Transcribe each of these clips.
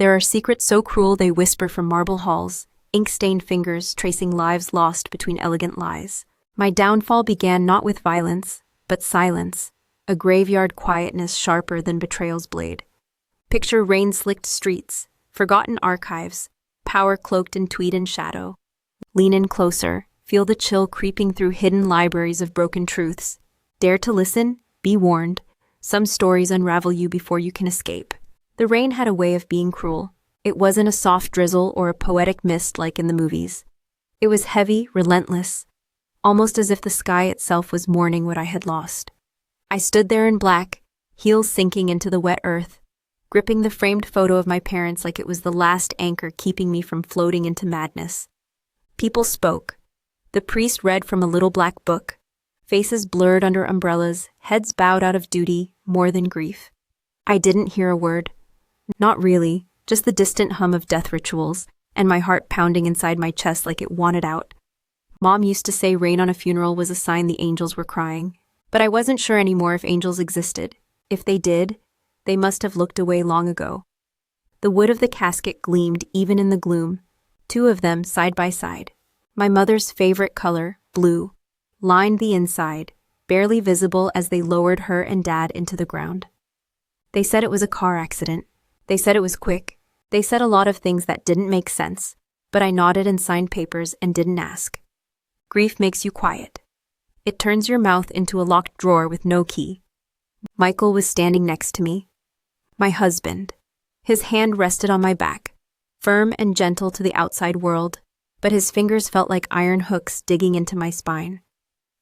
There are secrets so cruel they whisper from marble halls, ink-stained fingers tracing lives lost between elegant lies. My downfall began not with violence, but silence, a graveyard quietness sharper than betrayal's blade. Picture rain-slicked streets, forgotten archives, power cloaked in tweed and shadow. Lean in closer, feel the chill creeping through hidden libraries of broken truths. Dare to listen, be warned. Some stories unravel you before you can escape. The rain had a way of being cruel. It wasn't a soft drizzle or a poetic mist like in the movies. It was heavy, relentless, almost as if the sky itself was mourning what I had lost. I stood there in black, heels sinking into the wet earth, gripping the framed photo of my parents like it was the last anchor keeping me from floating into madness. People spoke. The priest read from a little black book, faces blurred under umbrellas, heads bowed out of duty, more than grief. I didn't hear a word. Not really, just the distant hum of death rituals, and my heart pounding inside my chest like it wanted out. Mom used to say rain on a funeral was a sign the angels were crying. But I wasn't sure anymore if angels existed. If they did, they must have looked away long ago. The wood of the casket gleamed even in the gloom, 2 of them side by side. My mother's favorite color, blue, lined the inside, barely visible as they lowered her and Dad into the ground. They said it was a car accident. They said it was quick. They said a lot of things that didn't make sense, but I nodded and signed papers and didn't ask. Grief makes you quiet. It turns your mouth into a locked drawer with no key. Michael was standing next to me. My husband. His hand rested on my back, firm and gentle to the outside world, but his fingers felt like iron hooks digging into my spine.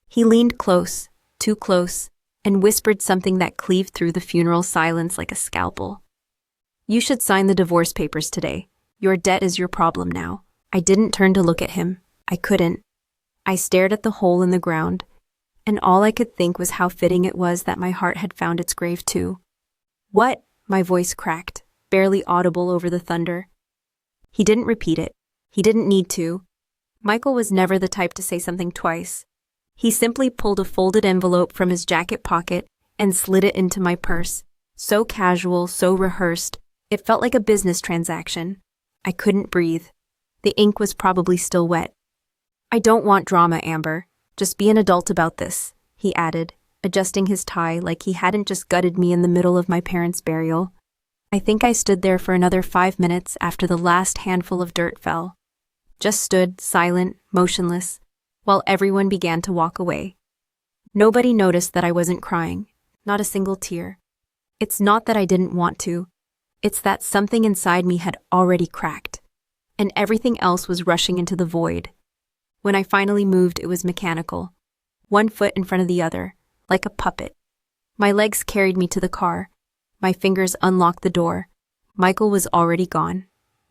He leaned close, too close, and whispered something that cleaved through the funeral silence like a scalpel. You should sign the divorce papers today. Your debt is your problem now. I didn't turn to look at him. I couldn't. I stared at the hole in the ground, and all I could think was how fitting it was that my heart had found its grave too. What? My voice cracked, barely audible over the thunder. He didn't repeat it. He didn't need to. Michael was never the type to say something twice. He simply pulled a folded envelope from his jacket pocket and slid it into my purse. So casual, so rehearsed, it felt like a business transaction. I couldn't breathe. The ink was probably still wet. I don't want drama, Amber. Just be an adult about this, he added, adjusting his tie like he hadn't just gutted me in the middle of my parents' burial. I think I stood there for another 5 minutes after the last handful of dirt fell. Just stood, silent, motionless, while everyone began to walk away. Nobody noticed that I wasn't crying, not a single tear. It's not that I didn't want to. It's that something inside me had already cracked, and everything else was rushing into the void. When I finally moved, it was mechanical, 1 foot in front of the other, like a puppet. My legs carried me to the car. My fingers unlocked the door. Michael was already gone.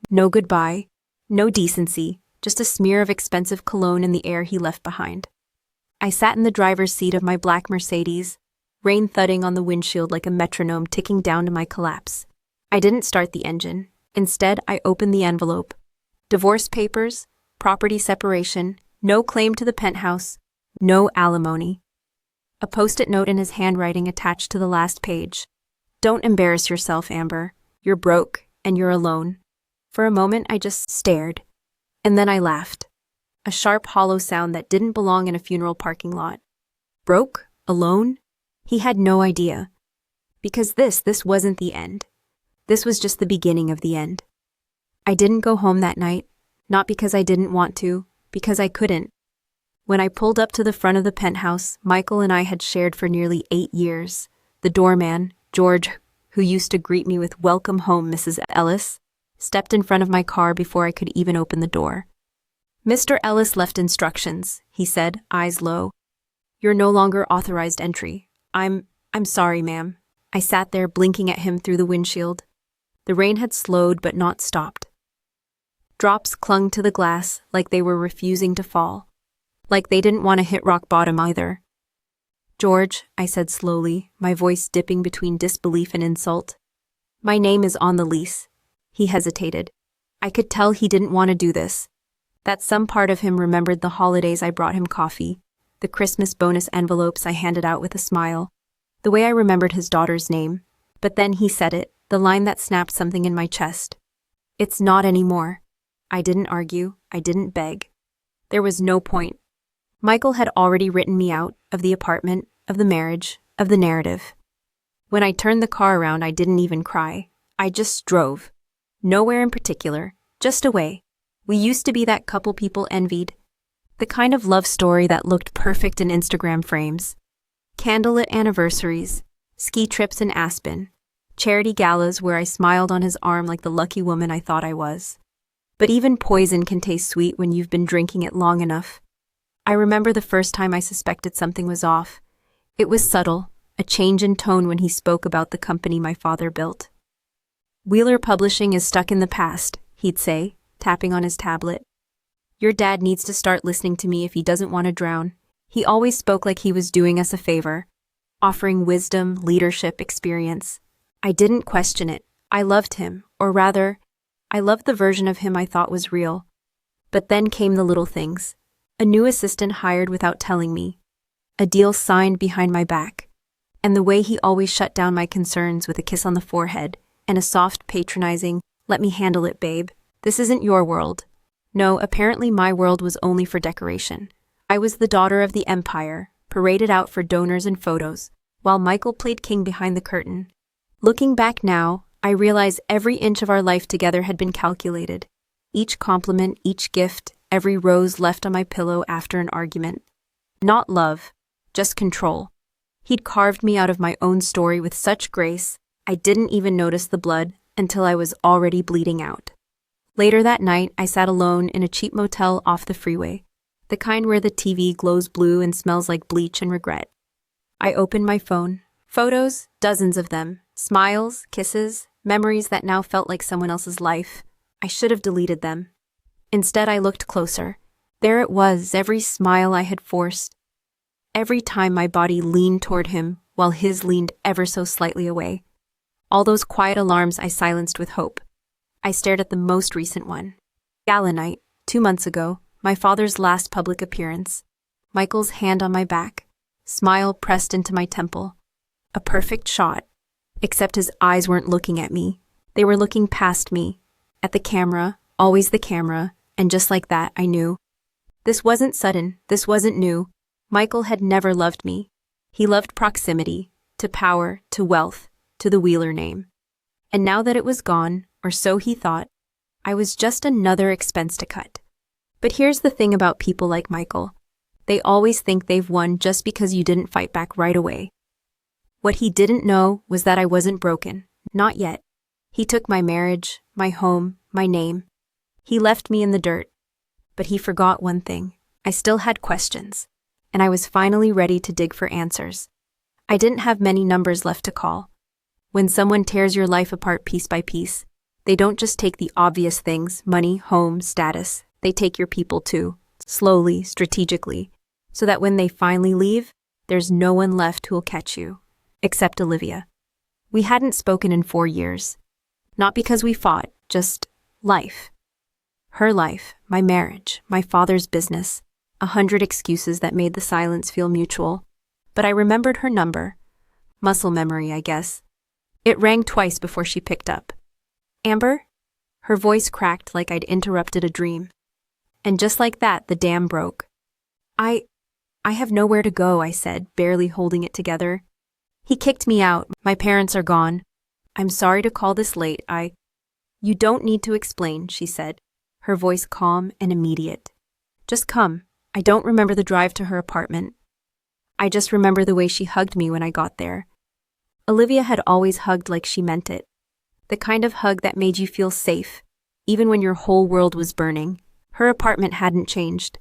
No goodbye, no decency, just a smear of expensive cologne in the air he left behind. I sat in the driver's seat of my black Mercedes, rain thudding on the windshield like a metronome ticking down to my collapse. I didn't start the engine. Instead, I opened the envelope. Divorce papers, property separation, no claim to the penthouse, no alimony. A post-it note in his handwriting attached to the last page. Don't embarrass yourself, Amber. You're broke, and you're alone. For a moment, I just stared. And then I laughed. A sharp, hollow sound that didn't belong in a funeral parking lot. Broke? Alone? He had no idea. Because this wasn't the end. This was just the beginning of the end. I didn't go home that night. Not because I didn't want to, because I couldn't. When I pulled up to the front of the penthouse Michael and I had shared for nearly 8 years, the doorman, George, who used to greet me with "Welcome home, Mrs. Ellis," stepped in front of my car before I could even open the door. "Mr. Ellis left instructions," he said, eyes low. "You're no longer authorized entry. I'm sorry, ma'am." I sat there blinking at him through the windshield. The rain had slowed but not stopped. Drops clung to the glass like they were refusing to fall. Like they didn't want to hit rock bottom either. "George," I said slowly, my voice dipping between disbelief and insult. "My name is on the lease." He hesitated. I could tell he didn't want to do this. That some part of him remembered the holidays I brought him coffee, the Christmas bonus envelopes I handed out with a smile, the way I remembered his daughter's name. But then he said it, the line that snapped something in my chest. It's not anymore. I didn't argue. I didn't beg. There was no point. Michael had already written me out of the apartment, of the marriage, of the narrative. When I turned the car around, I didn't even cry. I just drove. Nowhere in particular, just away. We used to be that couple people envied. The kind of love story that looked perfect in Instagram frames. Candlelit anniversaries, ski trips in Aspen, charity galas where I smiled on his arm like the lucky woman I thought I was. But even poison can taste sweet when you've been drinking it long enough. I remember the first time I suspected something was off. It was subtle, a change in tone when he spoke about the company my father built. Wheeler Publishing is stuck in the past, he'd say, tapping on his tablet. Your dad needs to start listening to me if he doesn't want to drown. He always spoke like he was doing us a favor, offering wisdom, leadership, experience. I didn't question it. I loved him, or rather, I loved the version of him I thought was real. But then came the little things. A new assistant hired without telling me. A deal signed behind my back. And the way he always shut down my concerns with a kiss on the forehead and a soft, patronizing, "Let me handle it, babe. This isn't your world." No, apparently my world was only for decoration. I was the daughter of the empire, paraded out for donors and photos, while Michael played king behind the curtain. Looking back now, I realize every inch of our life together had been calculated. Each compliment, each gift, every rose left on my pillow after an argument. Not love, just control. He'd carved me out of my own story with such grace, I didn't even notice the blood until I was already bleeding out. Later that night, I sat alone in a cheap motel off the freeway, the kind where the TV glows blue and smells like bleach and regret. I opened my phone. Photos, dozens of them. Smiles, kisses, memories that now felt like someone else's life. I should have deleted them. Instead, I looked closer. There it was, every smile I had forced. Every time my body leaned toward him, while his leaned ever so slightly away. All those quiet alarms I silenced with hope. I stared at the most recent one. Gala night, 2 months ago, my father's last public appearance. Michael's hand on my back, smile pressed into my temple. A perfect shot, except his eyes weren't looking at me. They were looking past me, at the camera, always the camera, and just like that, I knew. This wasn't sudden, this wasn't new. Michael had never loved me. He loved proximity, to power, to wealth, to the Wheeler name. And now that it was gone, or so he thought, I was just another expense to cut. But here's the thing about people like Michael. They always think they've won just because you didn't fight back right away. What he didn't know was that I wasn't broken. Not yet. He took my marriage, my home, my name. He left me in the dirt. But he forgot one thing. I still had questions. And I was finally ready to dig for answers. I didn't have many numbers left to call. When someone tears your life apart piece by piece, they don't just take the obvious things, money, home, status. They take your people too, slowly, strategically, so that when they finally leave, there's no one left who'll catch you, except Olivia. We hadn't spoken in 4 years. Not because we fought, just life. Her life, my marriage, my father's business, 100 excuses that made the silence feel mutual. But I remembered her number. Muscle memory, I guess. It rang twice before she picked up. Amber? Her voice cracked like I'd interrupted a dream. And just like that, the dam broke. I have nowhere to go, I said, barely holding it together. He kicked me out. My parents are gone. I'm sorry to call this late. You don't need to explain, she said, her voice calm and immediate. Just come. I don't remember the drive to her apartment. I just remember the way she hugged me when I got there. Olivia had always hugged like she meant it. The kind of hug that made you feel safe, even when your whole world was burning. Her apartment hadn't changed.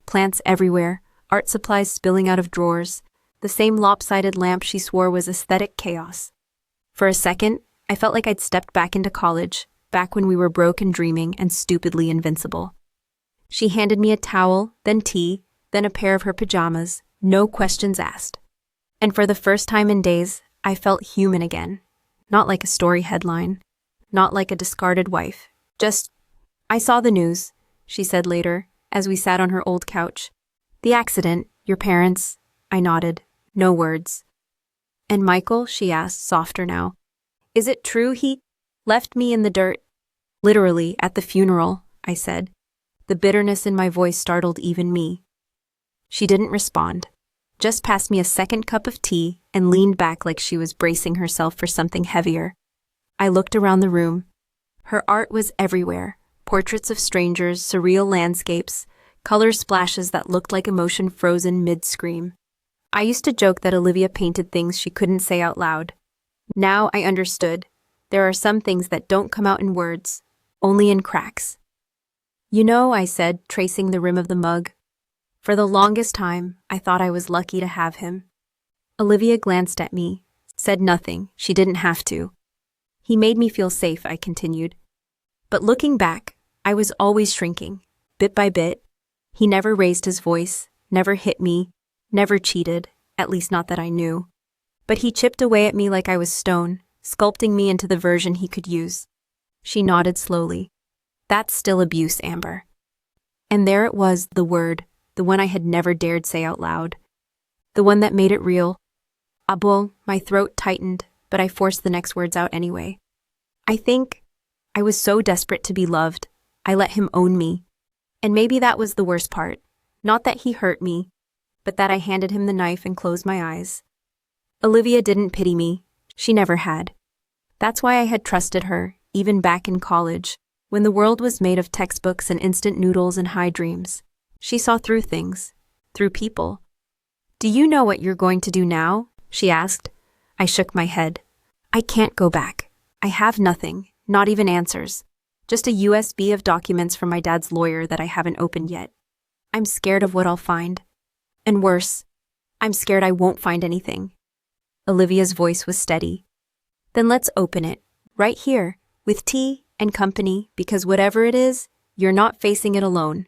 Plants everywhere, art supplies spilling out of drawers, the same lopsided lamp she swore was aesthetic chaos. For a second, I felt like I'd stepped back into college, back when we were broke and dreaming and stupidly invincible. She handed me a towel, then tea, then a pair of her pajamas, no questions asked. And for the first time in days, I felt human again. Not like a story headline, not like a discarded wife. Just, I saw the news, she said later, as we sat on her old couch. The accident, your parents. I nodded, no words. And Michael, she asked, softer now. Is it true he left me in the dirt? Literally, at the funeral, I said. The bitterness in my voice startled even me. She didn't respond, just passed me a second cup of tea and leaned back like she was bracing herself for something heavier. I looked around the room. Her art was everywhere. Portraits of strangers, surreal landscapes, color splashes that looked like emotion frozen mid-scream. I used to joke that Olivia painted things she couldn't say out loud. Now I understood. There are some things that don't come out in words, only in cracks. You know, I said, tracing the rim of the mug. For the longest time, I thought I was lucky to have him. Olivia glanced at me, said nothing. She didn't have to. He made me feel safe, I continued. But looking back, I was always shrinking, bit by bit. He never raised his voice, never hit me, never cheated, at least not that I knew. But he chipped away at me like I was stone, sculpting me into the version he could use. She nodded slowly. That's still abuse, Amber. And there it was, the word, the one I had never dared say out loud. The one that made it real. Abo, my throat tightened, but I forced the next words out anyway. I think I was so desperate to be loved, I let him own me. And maybe that was the worst part. Not that he hurt me, but that I handed him the knife and closed my eyes. Olivia didn't pity me. She never had. That's why I had trusted her, even back in college, when the world was made of textbooks and instant noodles and high dreams. She saw through things, through people. Do you know what you're going to do now? She asked. I shook my head. I can't go back. I have nothing, not even answers. Just a USB of documents from my dad's lawyer that I haven't opened yet. I'm scared of what I'll find. And worse, I'm scared I won't find anything. Olivia's voice was steady. Then let's open it, right here, with tea and company, because whatever it is, you're not facing it alone.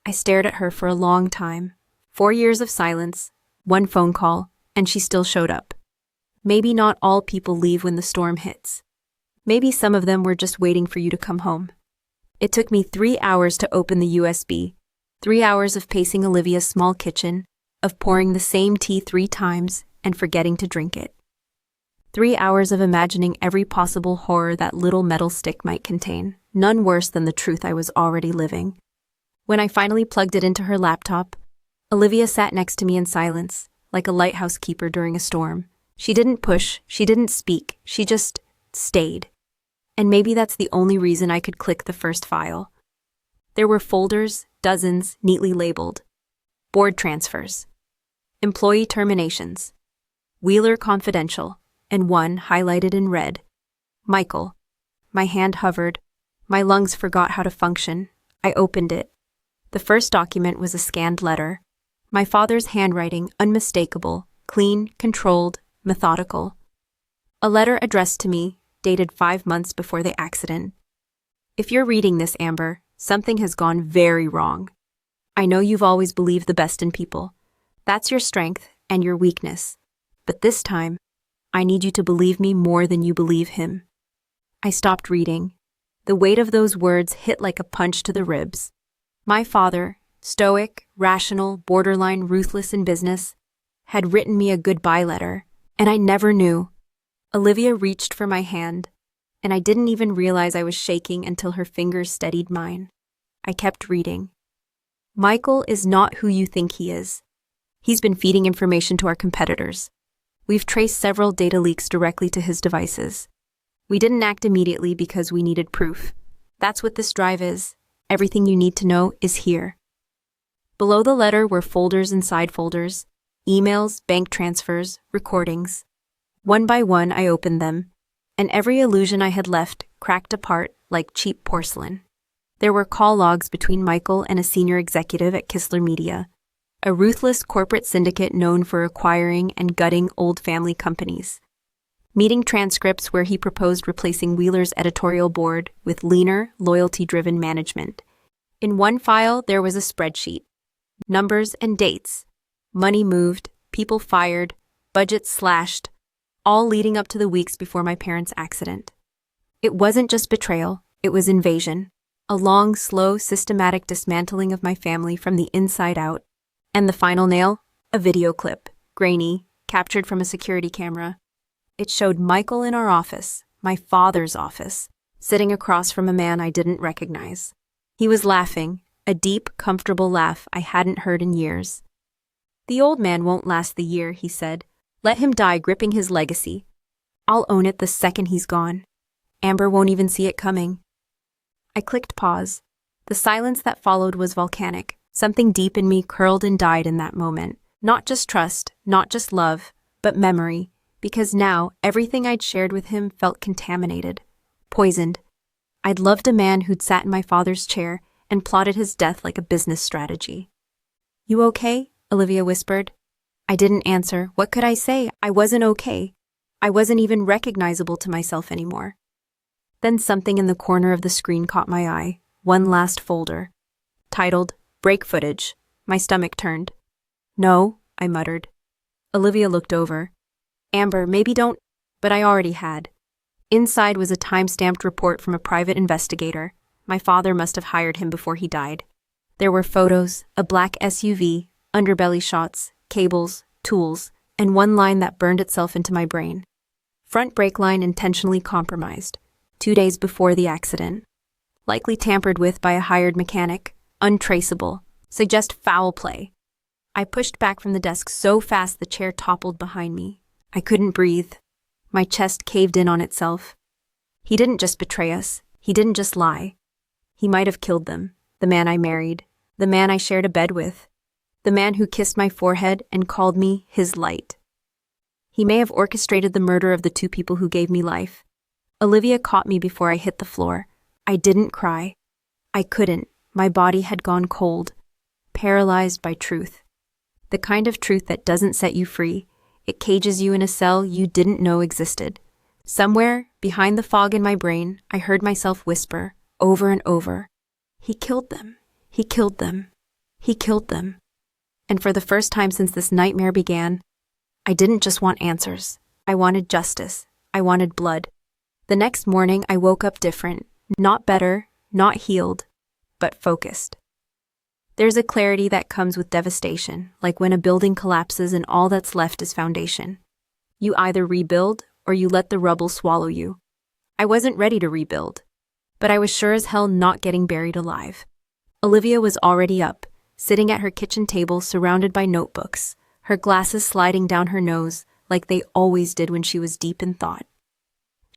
I stared at her for a long time. 4 years of silence, one phone call, and she still showed up. Maybe not all people leave when the storm hits. Maybe some of them were just waiting for you to come home. It took me 3 hours to open the USB, 3 hours of pacing Olivia's small kitchen, of pouring the same tea 3 times and forgetting to drink it. 3 hours of imagining every possible horror that little metal stick might contain, none worse than the truth I was already living. When I finally plugged it into her laptop, Olivia sat next to me in silence, like a lighthouse keeper during a storm. She didn't push, she didn't speak, she just stayed. And maybe that's the only reason I could click the first file. There were folders, dozens, neatly labeled. Board transfers. Employee terminations. Wheeler Confidential, and one highlighted in red. Michael. My hand hovered. My lungs forgot how to function. I opened it. The first document was a scanned letter. My father's handwriting, unmistakable, clean, controlled, methodical. A letter addressed to me, dated 5 months before the accident. If you're reading this, Amber, something has gone very wrong. I know you've always believed the best in people. That's your strength and your weakness. But this time, I need you to believe me more than you believe him. I stopped reading. The weight of those words hit like a punch to the ribs. My father, stoic, rational, borderline ruthless in business, had written me a goodbye letter, and I never knew. Olivia reached for my hand, and I didn't even realize I was shaking until her fingers steadied mine. I kept reading. Michael is not who you think he is. He's been feeding information to our competitors. We've traced several data leaks directly to his devices. We didn't act immediately because we needed proof. That's what this drive is. Everything you need to know is here. Below the letter were folders inside folders, emails, bank transfers, recordings. One by one, I opened them, and every illusion I had left cracked apart like cheap porcelain. There were call logs between Michael and a senior executive at Kistler Media, a ruthless corporate syndicate known for acquiring and gutting old family companies. Meeting transcripts where he proposed replacing Wheeler's editorial board with leaner, loyalty-driven management. In one file, there was a spreadsheet. Numbers and dates. Money moved, people fired, budgets slashed, all leading up to the weeks before my parents' accident. It wasn't just betrayal, it was invasion. A long, slow, systematic dismantling of my family from the inside out. And the final nail? A video clip, grainy, captured from a security camera. It showed Michael in our office, my father's office, sitting across from a man I didn't recognize. He was laughing, a deep, comfortable laugh I hadn't heard in years. "The old man won't last the year," he said. "Let him die gripping his legacy. I'll own it the second he's gone. Amber won't even see it coming." I clicked pause. The silence that followed was volcanic. Something deep in me curled and died in that moment. Not just trust, not just love, but memory, because now everything I'd shared with him felt contaminated, poisoned. I'd loved a man who'd sat in my father's chair and plotted his death like a business strategy. "You okay?" Olivia whispered. I didn't answer. What could I say? I wasn't okay. I wasn't even recognizable to myself anymore. Then something in the corner of the screen caught my eye. One last folder. Titled, "Break Footage." My stomach turned. "No," I muttered. Olivia looked over. "Amber, maybe don't," but I already had. Inside was a time-stamped report from a private investigator. My father must have hired him before he died. There were photos, a black SUV, underbelly shots, cables, tools, and one line that burned itself into my brain. Front brake line intentionally compromised, 2 days before the accident. Likely tampered with by a hired mechanic, untraceable, suggest foul play. I pushed back from the desk so fast the chair toppled behind me. I couldn't breathe. My chest caved in on itself. He didn't just betray us. He didn't just lie. He might have killed them. The man I married. The man I shared a bed with. The man who kissed my forehead and called me his light. He may have orchestrated the murder of the 2 people who gave me life. Olivia caught me before I hit the floor. I didn't cry. I couldn't. My body had gone cold, paralyzed by truth. The kind of truth that doesn't set you free. It cages you in a cell you didn't know existed. Somewhere, behind the fog in my brain, I heard myself whisper, over and over, "He killed them. He killed them. He killed them." And for the first time since this nightmare began, I didn't just want answers. I wanted justice. I wanted blood. The next morning, I woke up different. Not better, not healed, but focused. There's a clarity that comes with devastation, like when a building collapses and all that's left is foundation. You either rebuild or you let the rubble swallow you. I wasn't ready to rebuild, but I was sure as hell not getting buried alive. Olivia was already up, sitting at her kitchen table surrounded by notebooks, her glasses sliding down her nose like they always did when she was deep in thought.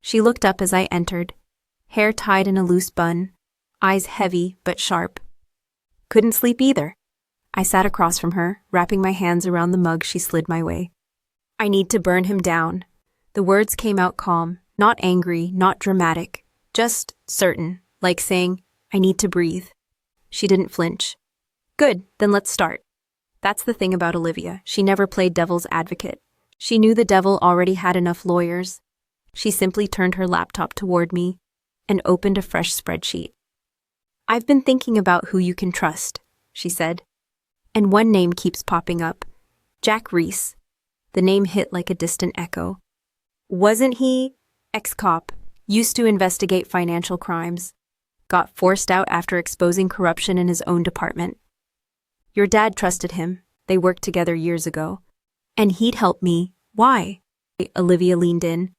She looked up as I entered, hair tied in a loose bun, eyes heavy but sharp. Couldn't sleep either. I sat across from her, wrapping my hands around the mug she slid my way. "I need to burn him down." The words came out calm, not angry, not dramatic, just certain, like saying, "I need to breathe." She didn't flinch. "Good, then let's start." That's the thing about Olivia. She never played devil's advocate. She knew the devil already had enough lawyers. She simply turned her laptop toward me and opened a fresh spreadsheet. "I've been thinking about who you can trust," she said. "And one name keeps popping up. Jack Reese." The name hit like a distant echo. Wasn't he? Ex-cop. Used to investigate financial crimes. Got forced out after exposing corruption in his own department. Your dad trusted him. They worked together years ago. And he'd help me. Why? Olivia leaned in.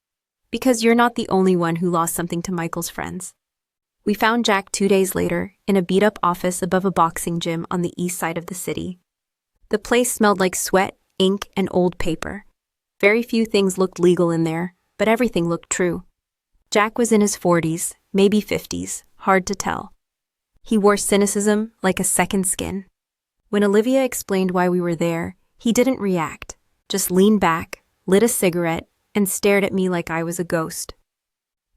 Because you're not the only one who lost something to Michael's friends. We found Jack 2 days later in a beat-up office above a boxing gym on the east side of the city. The place smelled like sweat, ink, and old paper. Very few things looked legal in there, but everything looked true. Jack was in his 40s, maybe 50s, hard to tell. He wore cynicism like a second skin. When Olivia explained why we were there, he didn't react, just leaned back, lit a cigarette, and stared at me like I was a ghost.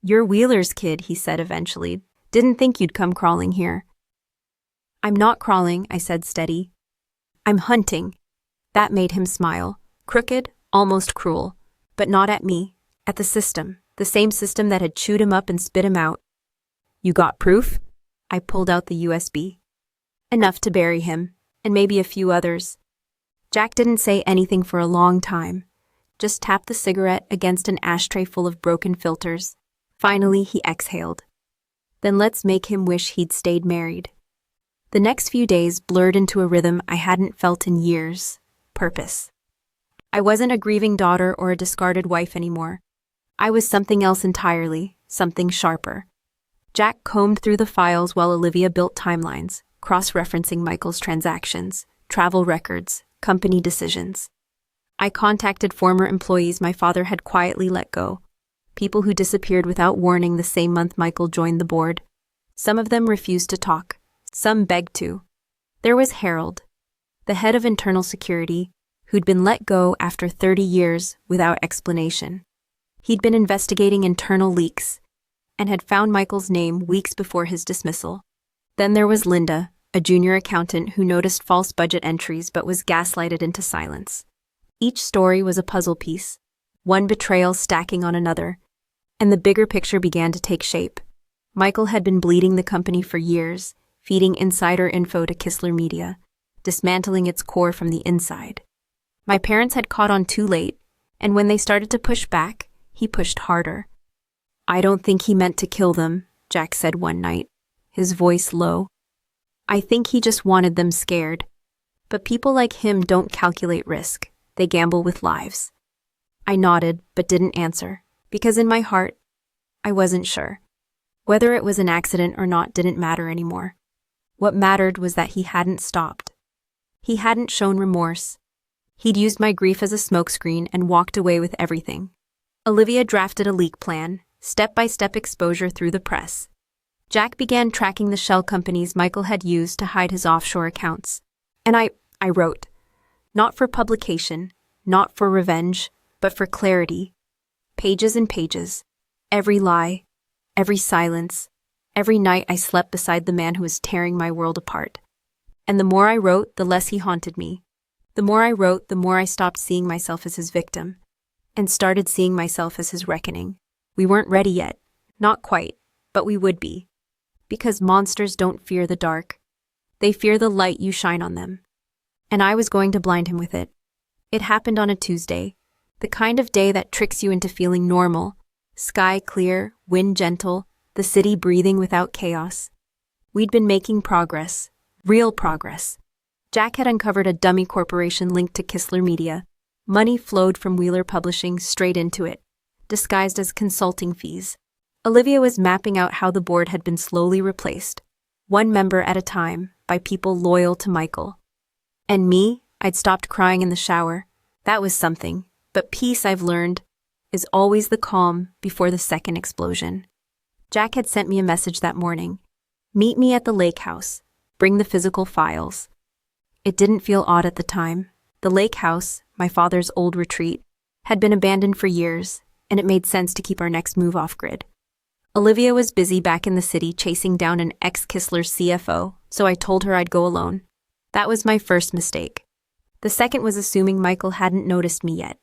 "You're Wheeler's kid," he said eventually. "Didn't think you'd come crawling here." "I'm not crawling," I said steady. "I'm hunting." That made him smile, crooked, almost cruel, but not at me, at the system, the same system that had chewed him up and spit him out. "You got proof?" I pulled out the USB. Enough to bury him, and maybe a few others. Jack didn't say anything for a long time, just tapped the cigarette against an ashtray full of broken filters. Finally, he exhaled. "Then let's make him wish he'd stayed married." The next few days blurred into a rhythm I hadn't felt in years. Purpose. I wasn't a grieving daughter or a discarded wife anymore. I was something else entirely, something sharper. Jack combed through the files while Olivia built timelines, cross-referencing Michael's transactions, travel records, company decisions. I contacted former employees my father had quietly let go, people who disappeared without warning the same month Michael joined the board. Some of them refused to talk, some begged to. There was Harold, the head of internal security, who'd been let go after 30 years without explanation. He'd been investigating internal leaks and had found Michael's name weeks before his dismissal. Then there was Linda, a junior accountant who noticed false budget entries but was gaslighted into silence. Each story was a puzzle piece, one betrayal stacking on another, and the bigger picture began to take shape. Michael had been bleeding the company for years, feeding insider info to Kistler Media, dismantling its core from the inside. My parents had caught on too late, and when they started to push back, he pushed harder. "I don't think he meant to kill them," Jack said one night, his voice low. "I think he just wanted them scared. But people like him don't calculate risk. They gamble with lives." I nodded, but didn't answer, because in my heart, I wasn't sure. Whether it was an accident or not didn't matter anymore. What mattered was that he hadn't stopped. He hadn't shown remorse. He'd used my grief as a smokescreen and walked away with everything. Olivia drafted a leak plan, step-by-step exposure through the press. Jack began tracking the shell companies Michael had used to hide his offshore accounts. And I wrote. Not for publication, not for revenge, but for clarity. Pages and pages. Every lie, every silence, every night I slept beside the man who was tearing my world apart. And the more I wrote, the less he haunted me. The more I wrote, the more I stopped seeing myself as his victim, and started seeing myself as his reckoning. We weren't ready yet. Not quite, but we would be. Because monsters don't fear the dark. They fear the light you shine on them. And I was going to blind him with it. It happened on a Tuesday, the kind of day that tricks you into feeling normal. Sky clear, wind gentle, the city breathing without chaos. We'd been making progress, real progress. Jack had uncovered a dummy corporation linked to Kistler Media. Money flowed from Wheeler Publishing straight into it, disguised as consulting fees. Olivia was mapping out how the board had been slowly replaced, one member at a time, by people loyal to Michael. And me, I'd stopped crying in the shower. That was something, but peace, I've learned, is always the calm before the second explosion. Jack had sent me a message that morning. Meet me at the lake house. Bring the physical files. It didn't feel odd at the time. The lake house, my father's old retreat, had been abandoned for years, and it made sense to keep our next move off-grid. Olivia was busy back in the city chasing down an ex-Kistler CFO, so I told her I'd go alone. That was my first mistake. The second was assuming Michael hadn't noticed me yet.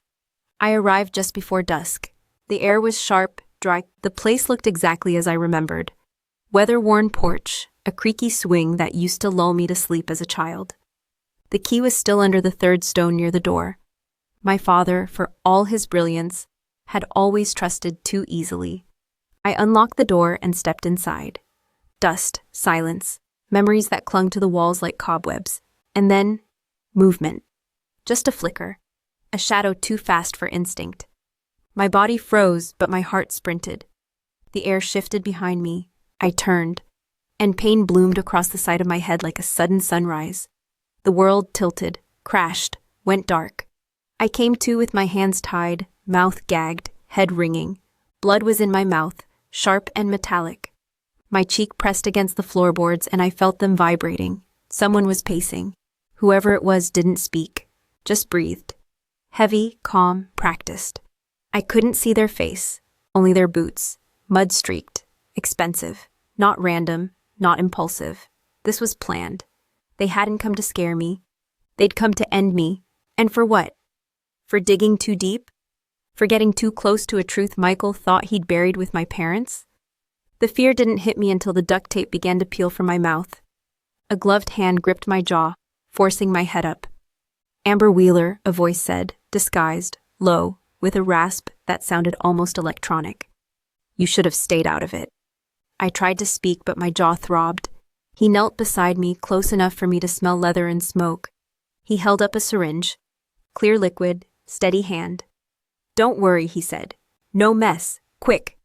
I arrived just before dusk. The air was sharp, dry. The place looked exactly as I remembered. Weather-worn porch, a creaky swing that used to lull me to sleep as a child. The key was still under the third stone near the door. My father, for all his brilliance, had always trusted too easily. I unlocked the door and stepped inside. Dust, silence, memories that clung to the walls like cobwebs. And then, movement. Just a flicker. A shadow too fast for instinct. My body froze, but my heart sprinted. The air shifted behind me. I turned, and pain bloomed across the side of my head like a sudden sunrise. The world tilted, crashed, went dark. I came to with my hands tied, mouth gagged, head ringing. Blood was in my mouth, sharp and metallic. My cheek pressed against the floorboards and I felt them vibrating. Someone was pacing. Whoever it was didn't speak, just breathed. Heavy, calm, practiced. I couldn't see their face, only their boots, mud-streaked, expensive, not random, not impulsive. This was planned. They hadn't come to scare me. They'd come to end me. And for what? For digging too deep? For getting too close to a truth Michael thought he'd buried with my parents? The fear didn't hit me until the duct tape began to peel from my mouth. A gloved hand gripped my jaw, forcing my head up. Amber Wheeler, a voice said, disguised, low, with a rasp that sounded almost electronic. You should have stayed out of it. I tried to speak, but my jaw throbbed. He knelt beside me, close enough for me to smell leather and smoke. He held up a syringe. Clear liquid, steady hand. Don't worry, he said. No mess. Quick.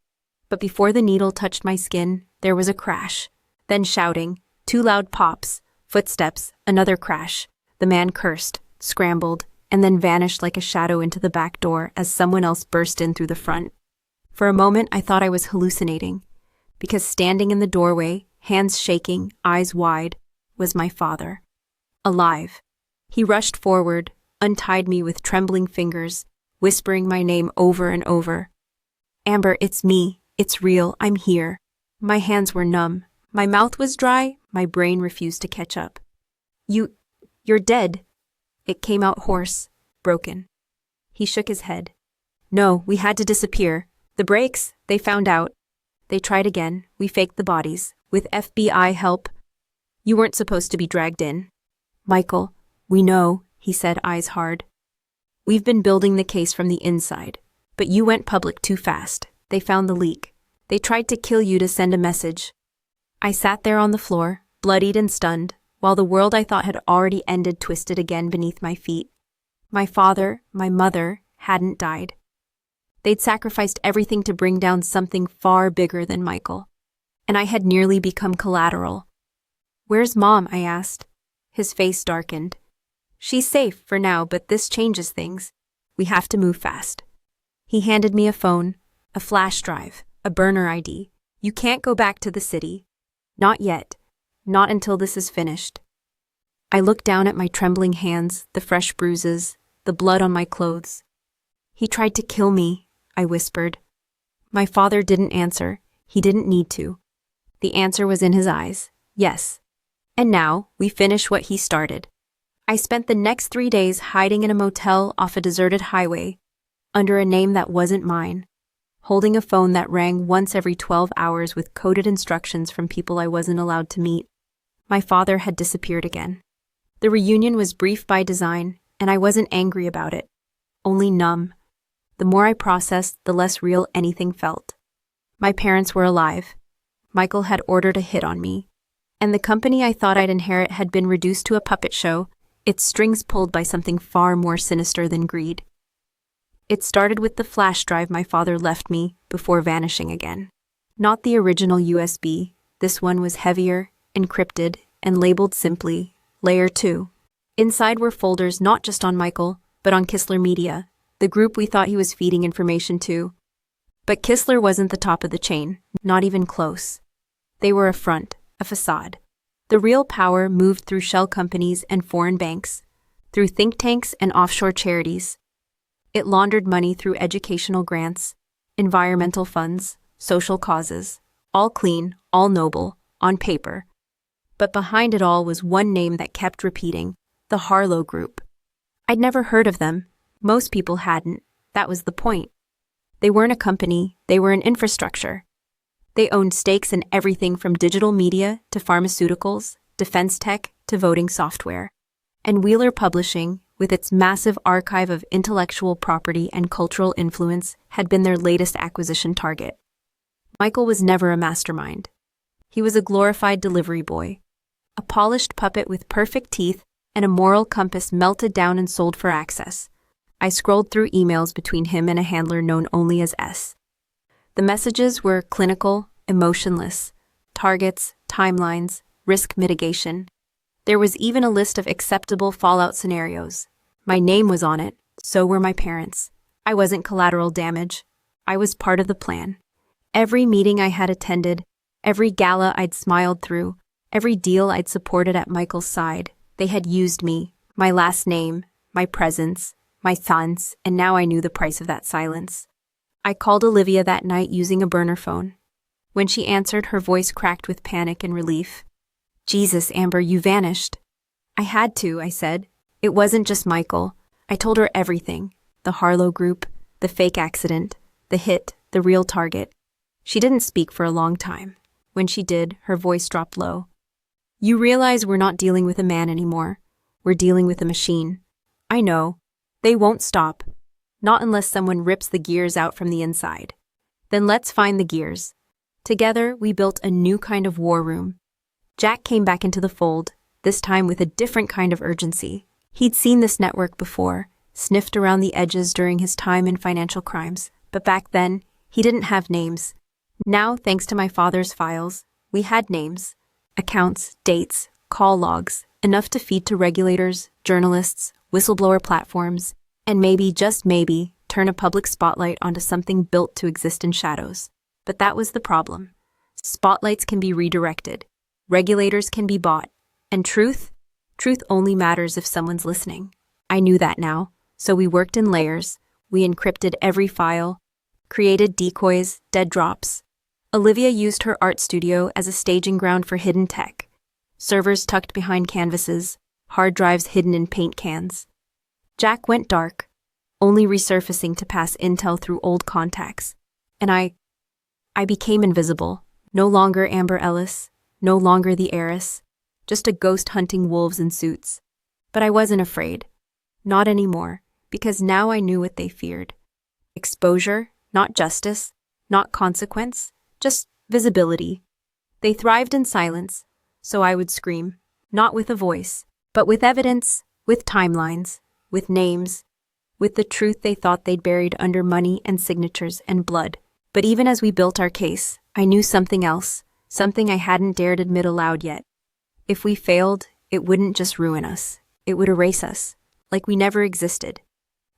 But before the needle touched my skin, there was a crash. Then shouting, 2 loud pops, footsteps, another crash. The man cursed, scrambled, and then vanished like a shadow into the back door as someone else burst in through the front. For a moment, I thought I was hallucinating, because standing in the doorway, hands shaking, eyes wide, was my father. Alive. He rushed forward, untied me with trembling fingers, whispering my name over and over. Amber, it's me. It's real. I'm here. My hands were numb. My mouth was dry. My brain refused to catch up. You're dead. It came out hoarse, broken. He shook his head. No, we had to disappear. The brakes, they found out. They tried again. We faked the bodies. With FBI help. You weren't supposed to be dragged in. Michael, we know, he said, eyes hard. We've been building the case from the inside, but you went public too fast. They found the leak. They tried to kill you to send a message. I sat there on the floor, bloodied and stunned, while the world I thought had already ended twisted again beneath my feet. My father, my mother, hadn't died. They'd sacrificed everything to bring down something far bigger than Michael. And I had nearly become collateral. Where's Mom? I asked. His face darkened. She's safe for now, but this changes things. We have to move fast. He handed me a phone, a flash drive, a burner ID. You can't go back to the city. Not yet. Not until this is finished. I looked down at my trembling hands, the fresh bruises, the blood on my clothes. He tried to kill me, I whispered. My father didn't answer. He didn't need to. The answer was in his eyes. Yes. And now, we finish what he started. I spent the next 3 days hiding in a motel off a deserted highway, under a name that wasn't mine, holding a phone that rang once every 12 hours with coded instructions from people I wasn't allowed to meet. My father had disappeared again. The reunion was brief by design, and I wasn't angry about it, only numb. The more I processed, the less real anything felt. My parents were alive. Michael had ordered a hit on me, and the company I thought I'd inherit had been reduced to a puppet show, its strings pulled by something far more sinister than greed. It started with the flash drive my father left me before vanishing again. Not the original USB. This one was heavier, encrypted, and labeled simply Layer 2. Inside were folders not just on Michael, but on Kistler Media, the group we thought he was feeding information to. But Kistler wasn't the top of the chain, not even close. They were a front, a facade. The real power moved through shell companies and foreign banks, through think tanks and offshore charities. It laundered money through educational grants, environmental funds, social causes, all clean, all noble, on paper. But behind it all was one name that kept repeating, the Harlow Group. I'd never heard of them. Most people hadn't. That was the point. They weren't a company, they were an infrastructure. They owned stakes in everything from digital media to pharmaceuticals, defense tech to voting software. And Wheeler Publishing, with its massive archive of intellectual property and cultural influence, had been their latest acquisition target. Michael was never a mastermind. He was a glorified delivery boy, a polished puppet with perfect teeth and a moral compass melted down and sold for access. I scrolled through emails between him and a handler known only as S. The messages were clinical, emotionless, targets, timelines, risk mitigation. There was even a list of acceptable fallout scenarios. My name was on it, so were my parents. I wasn't collateral damage. I was part of the plan. Every meeting I had attended, every gala I'd smiled through, every deal I'd supported at Michael's side, they had used me, my last name, my presence, my thoughts, and now I knew the price of that silence. I called Olivia that night using a burner phone. When she answered, her voice cracked with panic and relief. Jesus, Amber, you vanished. I had to, I said. It wasn't just Michael. I told her everything. The Harlow Group, the fake accident, the hit, the real target. She didn't speak for a long time. When she did, her voice dropped low. You realize we're not dealing with a man anymore. We're dealing with a machine. I know. They won't stop. Not unless someone rips the gears out from the inside. Then let's find the gears. Together, we built a new kind of war room. Jack came back into the fold, this time with a different kind of urgency. He'd seen this network before, sniffed around the edges during his time in financial crimes, but back then, he didn't have names. Now, thanks to my father's files, we had names, accounts, dates, call logs, enough to feed to regulators, journalists, whistleblower platforms, and maybe, just maybe, turn a public spotlight onto something built to exist in shadows. But that was the problem. Spotlights can be redirected. Regulators can be bought. And truth only matters if someone's listening. I knew that now, so we worked in layers. We encrypted every file, created decoys, dead drops. Olivia used her art studio as a staging ground for hidden tech. Servers tucked behind canvases, hard drives hidden in paint cans. Jack went dark, only resurfacing to pass intel through old contacts. And I became invisible. No longer Amber Ellis, no longer the heiress, just a ghost hunting wolves in suits. But I wasn't afraid. Not anymore, because now I knew what they feared. Exposure, not justice, not consequence, just visibility. They thrived in silence, so I would scream, not with a voice, but with evidence, with timelines, with names, with the truth they thought they'd buried under money and signatures and blood. But even as we built our case, I knew something else, something I hadn't dared admit aloud yet. If we failed, it wouldn't just ruin us, it would erase us, like we never existed.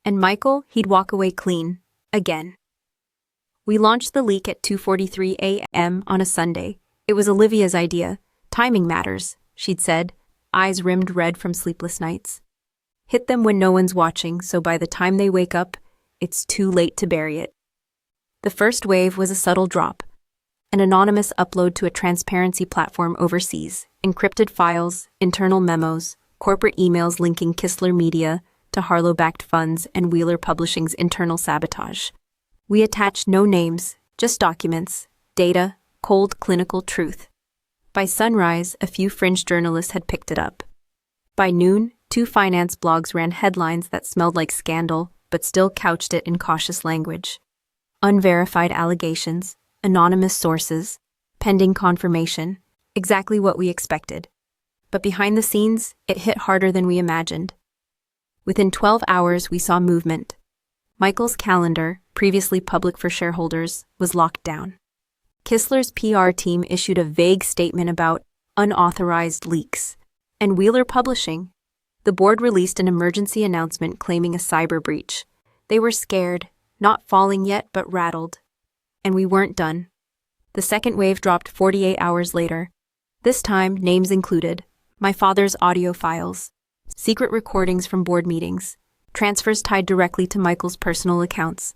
And Michael, he'd walk away clean, again. We launched the leak at 2:43 a.m. on a Sunday. It was Olivia's idea. Timing matters, she'd said, eyes rimmed red from sleepless nights. Hit them when no one's watching, so by the time they wake up, it's too late to bury it. The first wave was a subtle drop, an anonymous upload to a transparency platform overseas, encrypted files, internal memos, corporate emails linking Kistler Media to Harlow-backed funds and Wheeler Publishing's internal sabotage. We attached no names, just documents, data, cold clinical truth. By sunrise, a few fringe journalists had picked it up. By noon, 2 finance blogs ran headlines that smelled like scandal, but still couched it in cautious language. Unverified allegations, anonymous sources, pending confirmation, exactly what we expected. But behind the scenes, it hit harder than we imagined. Within 12 hours, we saw movement. Michael's calendar, previously public for shareholders, was locked down. Kistler's PR team issued a vague statement about unauthorized leaks. And Wheeler Publishing, the board released an emergency announcement claiming a cyber breach. They were scared, not falling yet, but rattled. And we weren't done. The second wave dropped 48 hours later. This time, names included my father's audio files, secret recordings from board meetings, transfers tied directly to Michael's personal accounts,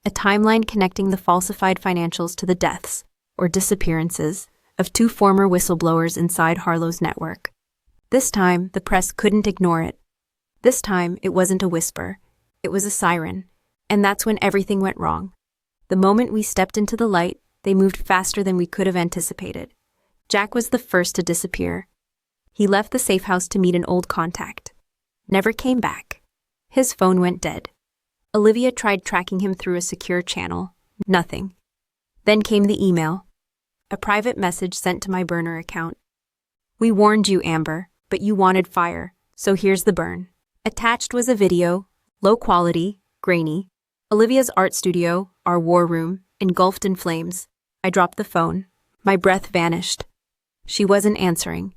a timeline connecting the falsified financials to the deaths, or disappearances, of 2 former whistleblowers inside Harlow's network. This time, the press couldn't ignore it. This time, it wasn't a whisper. It was a siren. And that's when everything went wrong. The moment we stepped into the light, they moved faster than we could have anticipated. Jack was the first to disappear. He left the safe house to meet an old contact. Never came back. His phone went dead. Olivia tried tracking him through a secure channel. Nothing. Then came the email. A private message sent to my burner account. We warned you, Amber, but you wanted fire, so here's the burn. Attached was a video, low quality, grainy. Olivia's art studio, our war room, engulfed in flames. I dropped the phone. My breath vanished. She wasn't answering.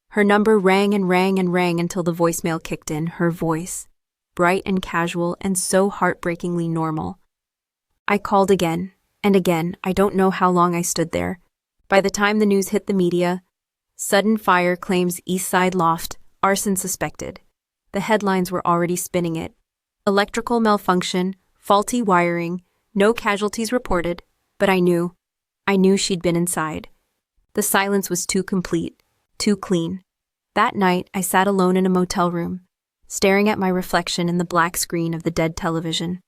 Her number rang and rang and rang until the voicemail kicked in, her voice, bright and casual and so heartbreakingly normal. I called again, and again. I don't know how long I stood there. By the time the news hit the media, sudden fire claims East Side loft, arson suspected. The headlines were already spinning it. Electrical malfunction, faulty wiring, no casualties reported, but I knew she'd been inside. The silence was too complete, too clean. That night, I sat alone in a motel room, staring at my reflection in the black screen of the dead television.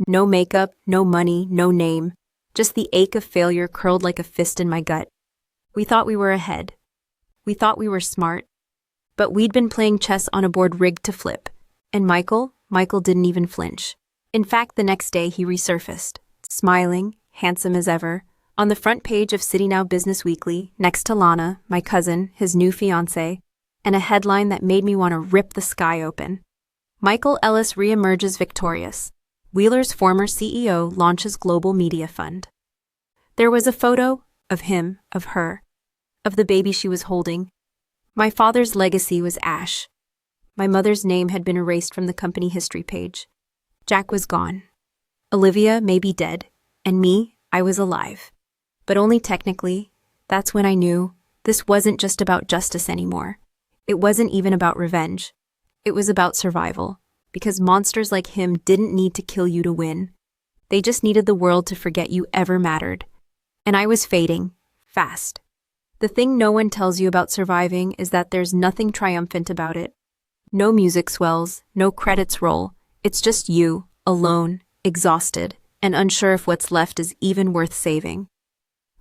No makeup, no money, no name, just the ache of failure curled like a fist in my gut. We thought we were ahead. We thought we were smart. But we'd been playing chess on a board rigged to flip. And Michael didn't even flinch. In fact, the next day he resurfaced, smiling, handsome as ever, on the front page of City Now Business Weekly, next to Lana, my cousin, his new fiancée, and a headline that made me want to rip the sky open. Michael Ellis reemerges victorious. Wheeler's former CEO launches global media fund. There was a photo of him, of her, of the baby she was holding. My father's legacy was ash. My mother's name had been erased from the company history page. Jack was gone. Olivia may be dead, and me, I was alive. But only technically. That's when I knew this wasn't just about justice anymore. It wasn't even about revenge. It was about survival, because monsters like him didn't need to kill you to win. They just needed the world to forget you ever mattered. And I was fading, fast. The thing no one tells you about surviving is that there's nothing triumphant about it. No music swells, no credits roll. It's just you, alone, exhausted, and unsure if what's left is even worth saving.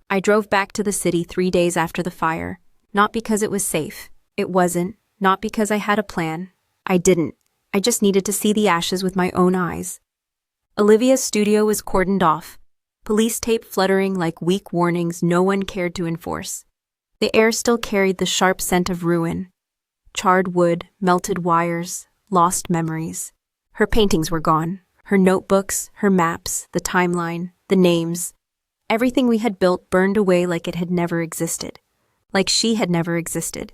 I drove back to the city 3 days after the fire, not because it was safe. It wasn't, not because I had a plan. I didn't. I just needed to see the ashes with my own eyes. Olivia's studio was cordoned off, police tape fluttering like weak warnings no one cared to enforce. The air still carried the sharp scent of ruin. Charred wood, melted wires, lost memories. Her paintings were gone. Her notebooks, her maps, the timeline, the names. Everything we had built burned away like it had never existed. Like she had never existed.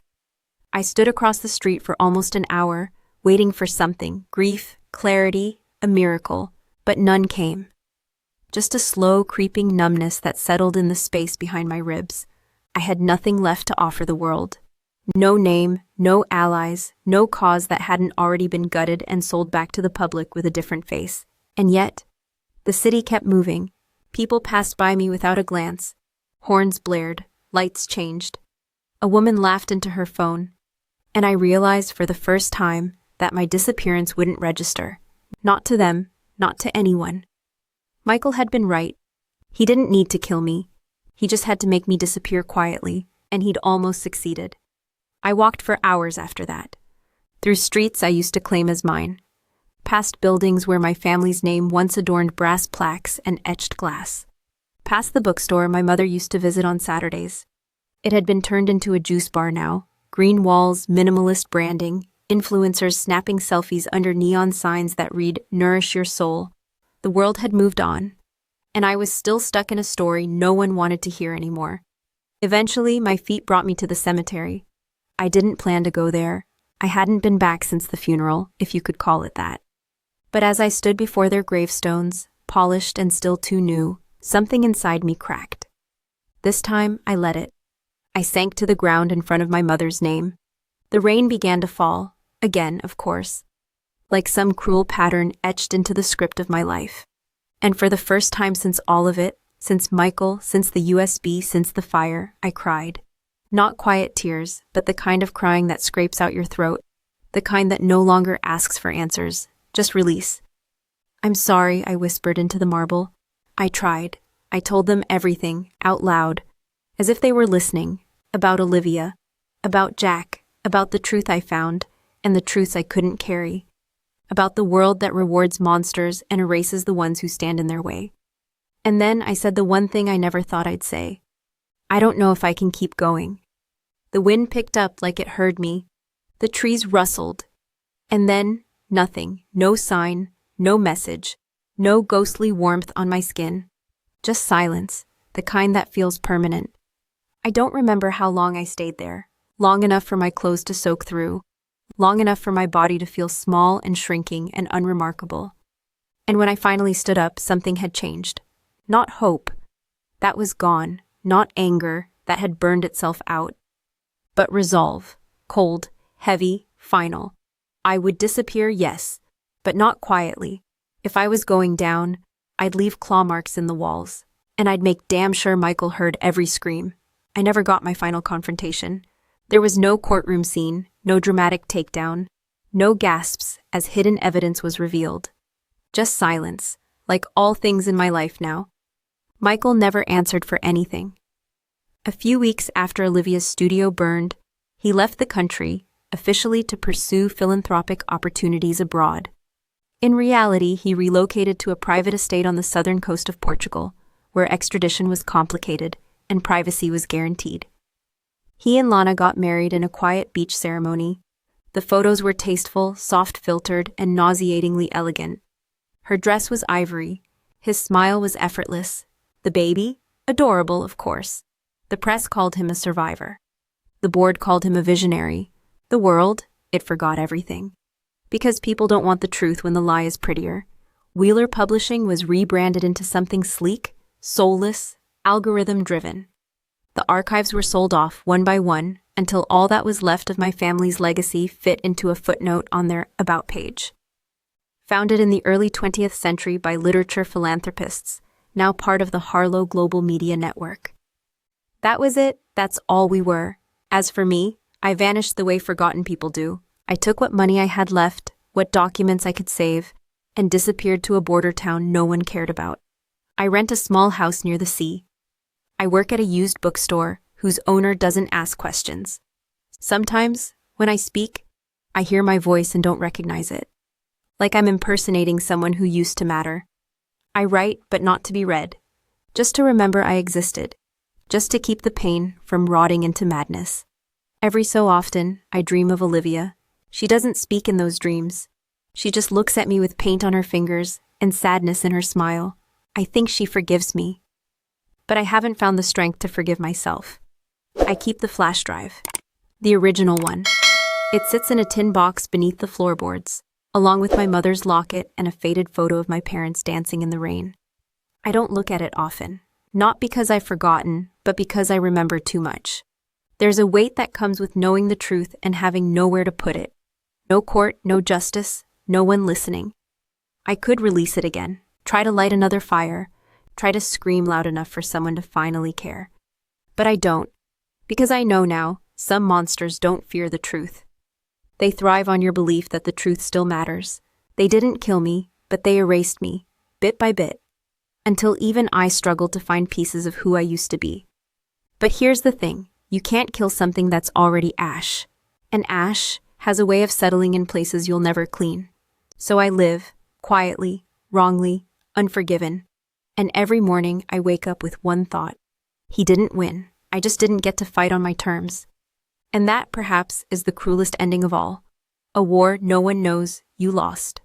I stood across the street for almost an hour, waiting for something, grief, clarity, a miracle, but none came. Just a slow, creeping numbness that settled in the space behind my ribs. I had nothing left to offer the world. No name, no allies, no cause that hadn't already been gutted and sold back to the public with a different face. And yet, the city kept moving. People passed by me without a glance. Horns blared, lights changed. A woman laughed into her phone, and I realized for the first time that my disappearance wouldn't register. Not to them, not to anyone. Michael had been right. He didn't need to kill me. He just had to make me disappear quietly, and he'd almost succeeded. I walked for hours after that. Through streets I used to claim as mine. Past buildings where my family's name once adorned brass plaques and etched glass. Past the bookstore my mother used to visit on Saturdays. It had been turned into a juice bar now. Green walls, minimalist branding, influencers snapping selfies under neon signs that read, "Nourish your soul." The world had moved on, and I was still stuck in a story no one wanted to hear anymore. Eventually, my feet brought me to the cemetery. I didn't plan to go there. I hadn't been back since the funeral, if you could call it that. But as I stood before their gravestones, polished and still too new, something inside me cracked. This time, I let it. I sank to the ground in front of my mother's name. The rain began to fall, again, of course, like some cruel pattern etched into the script of my life. And for the first time since all of it, since Michael, since the USB, since the fire, I cried. Not quiet tears, but the kind of crying that scrapes out your throat, the kind that no longer asks for answers, just release. "I'm sorry," I whispered into the marble. I tried. I told them everything, out loud, as if they were listening, about Olivia, about Jack, about the truth I found, and the truths I couldn't carry, about the world that rewards monsters and erases the ones who stand in their way. And then I said the one thing I never thought I'd say. I don't know if I can keep going. The wind picked up like it heard me. The trees rustled. And then, nothing, no sign, no message, no ghostly warmth on my skin. Just silence, the kind that feels permanent. I don't remember how long I stayed there. Long enough for my clothes to soak through. Long enough for my body to feel small and shrinking and unremarkable. And when I finally stood up, something had changed. Not hope. That was gone. Not anger that had burned itself out. But resolve. Cold, heavy, final. I would disappear, yes, but not quietly. If I was going down, I'd leave claw marks in the walls. And I'd make damn sure Michael heard every scream. I never got my final confrontation. There was no courtroom scene, no dramatic takedown, no gasps as hidden evidence was revealed. Just silence, like all things in my life now. Michael never answered for anything. A few weeks after Olivia's studio burned, he left the country, officially to pursue philanthropic opportunities abroad. In reality, he relocated to a private estate on the southern coast of Portugal, where extradition was complicated and privacy was guaranteed. He and Lana got married in a quiet beach ceremony. The photos were tasteful, soft-filtered, and nauseatingly elegant. Her dress was ivory. His smile was effortless. The baby? Adorable, of course. The press called him a survivor. The board called him a visionary. The world, it forgot everything. Because people don't want the truth when the lie is prettier, Wheeler Publishing was rebranded into something sleek, soulless, algorithm-driven. The archives were sold off one by one until all that was left of my family's legacy fit into a footnote on their About page. Founded in the early 20th century by literature philanthropists, now part of the Harlow Global Media Network. That was it. That's all we were. As for me, I vanished the way forgotten people do. I took what money I had left, what documents I could save, and disappeared to a border town no one cared about. I rent a small house near the sea. I work at a used bookstore whose owner doesn't ask questions. Sometimes, when I speak, I hear my voice and don't recognize it. Like I'm impersonating someone who used to matter. I write, but not to be read. Just to remember I existed. Just to keep the pain from rotting into madness. Every so often, I dream of Olivia. She doesn't speak in those dreams. She just looks at me with paint on her fingers and sadness in her smile. I think she forgives me. But I haven't found the strength to forgive myself. I keep the flash drive. The original one. It sits in a tin box beneath the floorboards, along with my mother's locket and a faded photo of my parents dancing in the rain. I don't look at it often. Not because I've forgotten, but because I remember too much. There's a weight that comes with knowing the truth and having nowhere to put it. No court, no justice, no one listening. I could release it again, try to light another fire, try to scream loud enough for someone to finally care. But I don't, because I know now, some monsters don't fear the truth. They thrive on your belief that the truth still matters. They didn't kill me, but they erased me, bit by bit, until even I struggled to find pieces of who I used to be. But here's the thing, you can't kill something that's already ash. And ash has a way of settling in places you'll never clean. So I live, quietly, wrongly, unforgiven. And every morning I wake up with one thought. He didn't win. I just didn't get to fight on my terms. And that, perhaps, is the cruelest ending of all. A war no one knows, you lost.